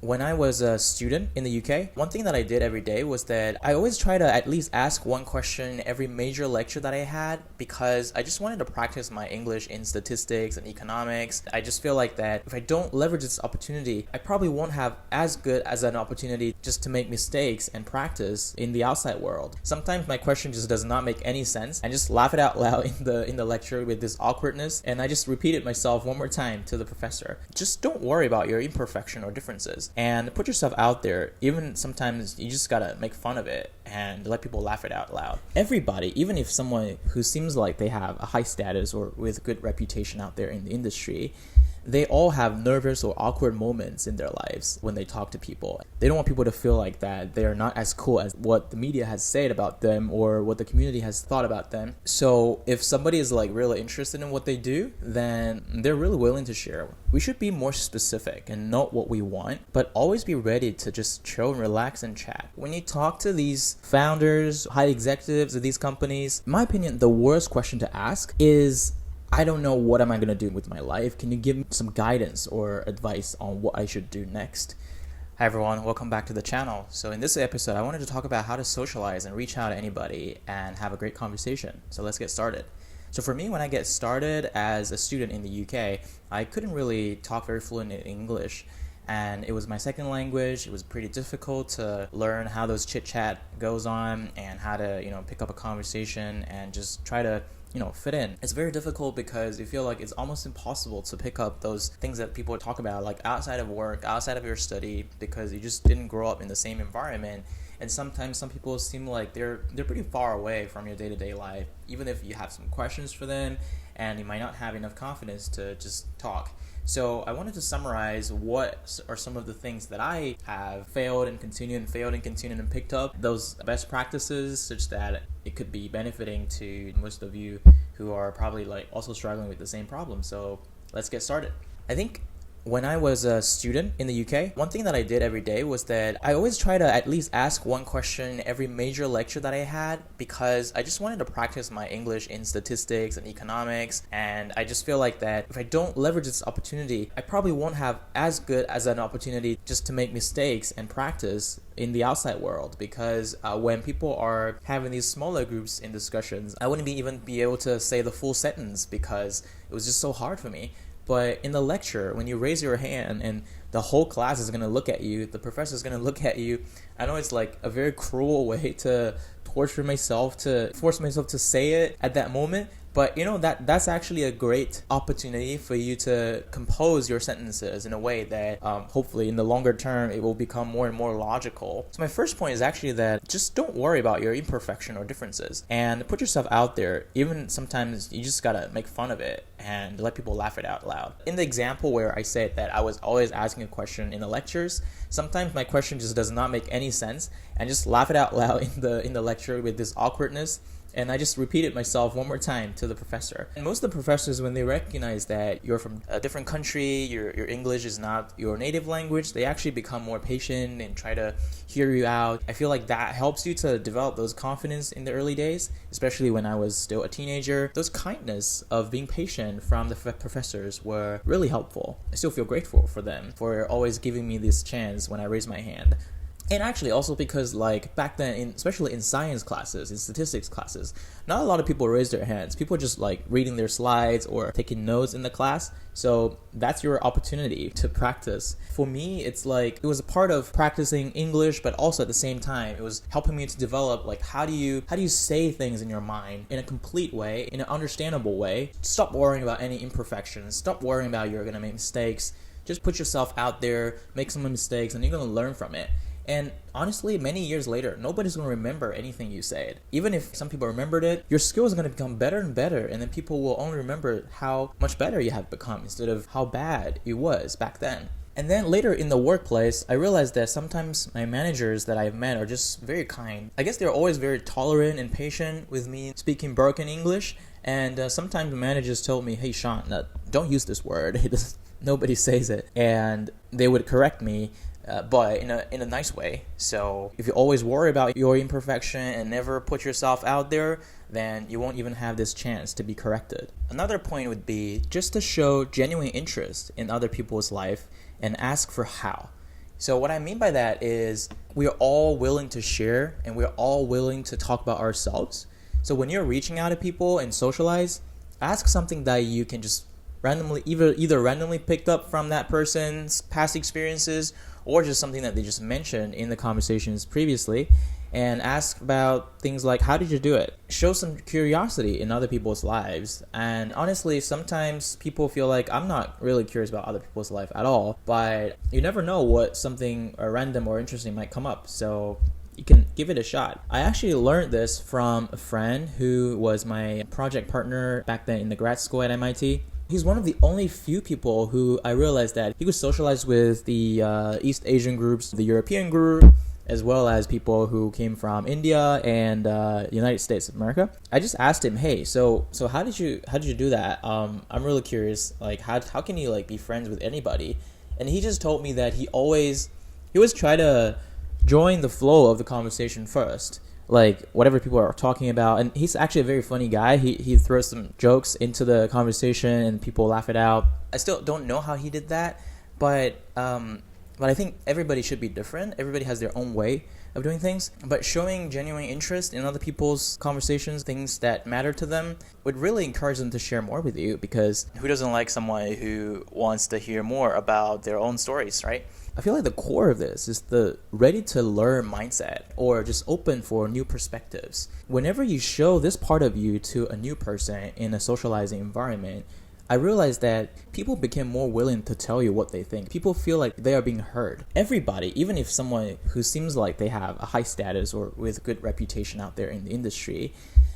When I was a student in the UK, one thing that I did every day was that I always try to at least ask one question every major lecture that I had because I just wanted to practice my English in statistics and economics. I just feel like that if I don't leverage this opportunity, I probably won't have as good as an opportunity just to make mistakes and practice in the outside world. Sometimes my question just does not make any sense and just laugh it out loud in the lecture with this awkwardness, and I just repeat it myself one more time to the professor. Just don't worry about your imperfection or differences and put yourself out there. Even sometimes you just gotta make fun of it and let people laugh it out loud. Everybody, even if someone who seems like they have a high status or with good reputation out there in the industry, they all have nervous or awkward moments in their lives when they talk to people. They don't want people to feel like that they are not as cool as what the media has said about them or what the community has thought about them. So if somebody is like really interested in what they do, then they're really willing to share. We should be more specific and know what we want, but always be ready to just chill and relax and chat. When you talk to these founders, high executives of these companies, in my opinion, the worst question to ask is, I don't know what am I going to do with my life. Can you give me some guidance or advice on what I should do next? Hi everyone, welcome back to the channel. So in this episode, I wanted to talk about how to socialize and reach out to anybody and have a great conversation. So let's get started. So for me, when I get started as a student in the UK, I couldn't really talk very fluent in English. And it was my second language. It was pretty difficult to learn how those chit chat goes on and how to, pick up a conversation and just try to fit in. It's very difficult because you feel like it's almost impossible to pick up those things that people talk about, like outside of work, outside of your study, because you just didn't grow up in the same environment. And sometimes some people seem like they're pretty far away from your day-to-day life, even if you have some questions for them and you might not have enough confidence to just talk. So I wanted to summarize what are some of the things that I have failed and continued and picked up, those best practices such that it could be benefiting to most of you who are probably like also struggling with the same problem. So let's get started. I think when I was a student in the UK, one thing that I did every day was that I always try to at least ask one question every major lecture that I had because I just wanted to practice my English in statistics and economics, and I just feel like that if I don't leverage this opportunity, I probably won't have as good as an opportunity just to make mistakes and practice in the outside world, because when people are having these smaller groups in discussions, I wouldn't even be able to say the full sentence because it was just so hard for me. But in the lecture, when you raise your hand and the whole class is going to look at you, the professor is going to look at you, I know it's like a very cruel way to torture myself, to force myself to say it at that moment. But that's actually a great opportunity for you to compose your sentences in a way that hopefully in the longer term it will become more and more logical. So my first point is actually that just don't worry about your imperfection or differences and put yourself out there. Even sometimes you just gotta make fun of it and let people laugh it out loud. In the example where I said that I was always asking a question in the lectures, sometimes my question just does not make any sense and just laugh it out loud in the lecture with this awkwardness. And I just repeat it myself one more time to the professor. And most of the professors, when they recognize that you're from a different country, your English is not your native language, they actually become more patient and try to hear you out. I feel like that helps you to develop those confidence in the early days, especially when I was still a teenager. Those kindness of being patient from the professors were really helpful. I still feel grateful for them for always giving me this chance when I raise my hand. And actually also because like back then, especially in science classes, in statistics classes, not a lot of people raise their hands. People just like reading their slides or taking notes in the class. So that's your opportunity to practice. For me, it's like it was a part of practicing English, but also at the same time, it was helping me to develop like how do you say things in your mind in a complete way, in an understandable way. Stop worrying about any imperfections. Stop worrying about you're gonna make mistakes. Just put yourself out there, make some mistakes, and you're gonna learn from it. And honestly, many years later, nobody's going to remember anything you said. Even if some people remembered it, your skills are going to become better and better, and then people will only remember how much better you have become instead of how bad it was back then. And then later in the workplace, I realized that sometimes my managers that I've met are just very kind. I guess they're always very tolerant and patient with me speaking broken English. And sometimes the managers told me, hey, Sean, don't use this word. Nobody says it. And they would correct me. But in a nice way. So if you always worry about your imperfection and never put yourself out there, then you won't even have this chance to be corrected. Another point would be just to show genuine interest in other people's life and ask for how. So what I mean by that is we are all willing to share and we're all willing to talk about ourselves. So when you're reaching out to people and socialize, ask something that you can just randomly either randomly picked up from that person's past experiences or just something that they just mentioned in the conversations previously, and ask about things like, how did you do it? Show some curiosity in other people's lives. And honestly, sometimes people feel like I'm not really curious about other people's life at all, but you never know what something random or interesting might come up. So you can give it a shot. I actually learned this from a friend who was my project partner back then in the grad school at MIT. He's one of the only few people who I realized that he could socialize with the East Asian groups, the European group, as well as people who came from India and United States of America. I just asked him, hey, so how did you do that? I'm really curious. Like, how can you like be friends with anybody? And he just told me that he always try to join the flow of the conversation first, like whatever people are talking about. And he's actually a very funny guy. He throws some jokes into the conversation and people laugh it out. I still don't know how he did that, but I think everybody should be different. Everybody has their own way of doing things. But showing genuine interest in other people's conversations, things that matter to them, would really encourage them to share more with you, because who doesn't like someone who wants to hear more about their own stories, right? I feel like the core of this is the ready to learn mindset, or just open for new perspectives. Whenever you show this part of you to a new person in a socializing environment, I realized that people became more willing to tell you what they think. People feel like they are being heard. Everybody, even if someone who seems like they have a high status or with good reputation out there in the industry,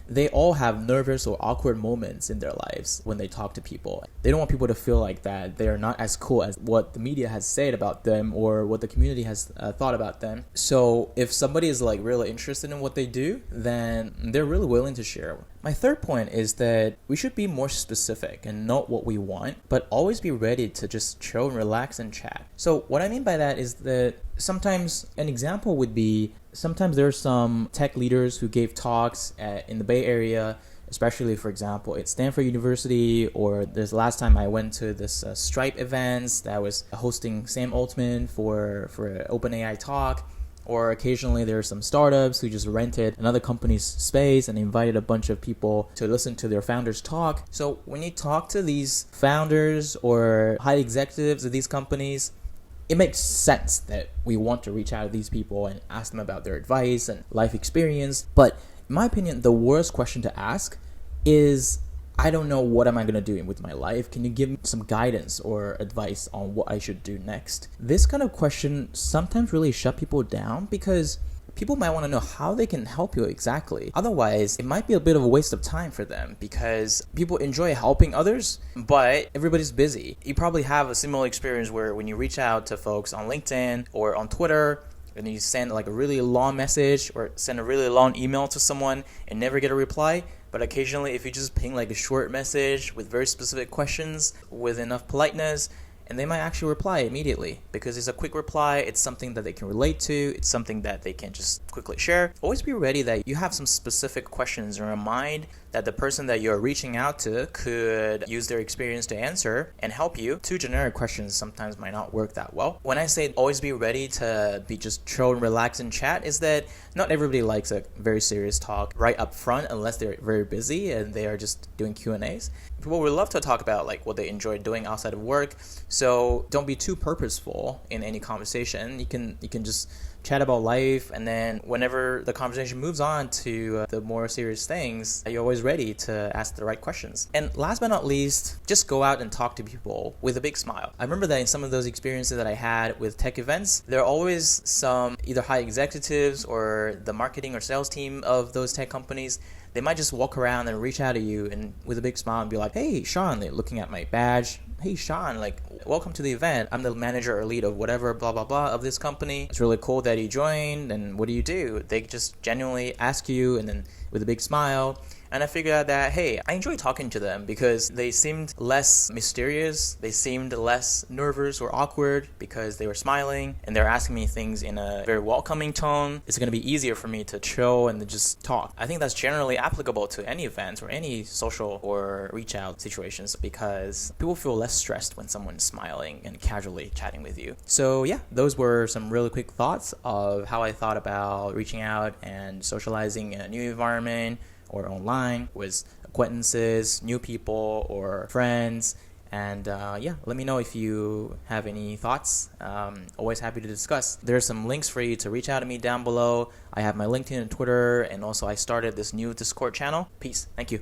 they all have nervous or awkward moments in their lives when they talk to people. They don't want people to feel like that they are not as cool as what the media has said about them or what the community has thought about them. So if somebody is like really interested in what they do, then they're really willing to share. My third point is that we should be more specific and know what we want, but always be ready to just chill and relax and chat. So what I mean by that is that sometimes an example would be, sometimes there are some tech leaders who gave talks in the Bay Area, especially, for example, at Stanford University, or this last time I went to this Stripe events that was hosting Sam Altman for an OpenAI talk. Or occasionally there are some startups who just rented another company's space and invited a bunch of people to listen to their founders talk. So when you talk to these founders or high executives of these companies, it makes sense that we want to reach out to these people and ask them about their advice and life experience. But in my opinion, the worst question to ask is, I don't know what am I going to do with my life. Can you give me some guidance or advice on what I should do next? This kind of question sometimes really shut people down, because people might want to know how they can help you exactly. Otherwise, it might be a bit of a waste of time for them, because people enjoy helping others, but everybody's busy. You probably have a similar experience where when you reach out to folks on LinkedIn or on Twitter, and you send like a really long message or send a really long email to someone and never get a reply. But occasionally, if you just ping like a short message with very specific questions with enough politeness, and they might actually reply immediately, because it's a quick reply, it's something that they can relate to, it's something that they can just quickly share. Always be ready that you have some specific questions in your mind that the person that you're reaching out to could use their experience to answer and help you. Too generic questions sometimes might not work that well. When I say always be ready to be just chill and relax and chat, is that not everybody likes a very serious talk right up front unless they're very busy and they are just doing Q&As. People would love to talk about like what they enjoy doing outside of work, so don't be too purposeful in any conversation. You can just chat about life, and then whenever the conversation moves on to the more serious things, you're always ready to ask the right questions. And last but not least, just go out and talk to people with a big smile. I remember that in some of those experiences that I had with tech events, there are always some either high executives or the marketing or sales team of those tech companies. They might just walk around and reach out to you and with a big smile and be like, hey, Sean, like, looking at my badge. Hey, Sean, like, welcome to the event. I'm the manager or lead of whatever, blah, blah, blah, of this company. It's really cool that you joined, and what do you do? They just genuinely ask you and then with a big smile. And I figured out that, hey, I enjoy talking to them because they seemed less mysterious. They seemed less nervous or awkward because they were smiling and they were asking me things in a very welcoming tone. It's going to be easier for me to chill and to just talk. I think that's generally applicable to any events or any social or reach out situations because people feel less stressed when someone's smiling and casually chatting with you. So yeah, those were some really quick thoughts of how I thought about reaching out and socializing in a new environment or online with acquaintances, new people, or friends. And yeah, let me know if you have any thoughts. Always happy to discuss. There's some links for you to reach out to me down below. I have my LinkedIn and Twitter, and also I started this new Discord channel. Peace. Thank you.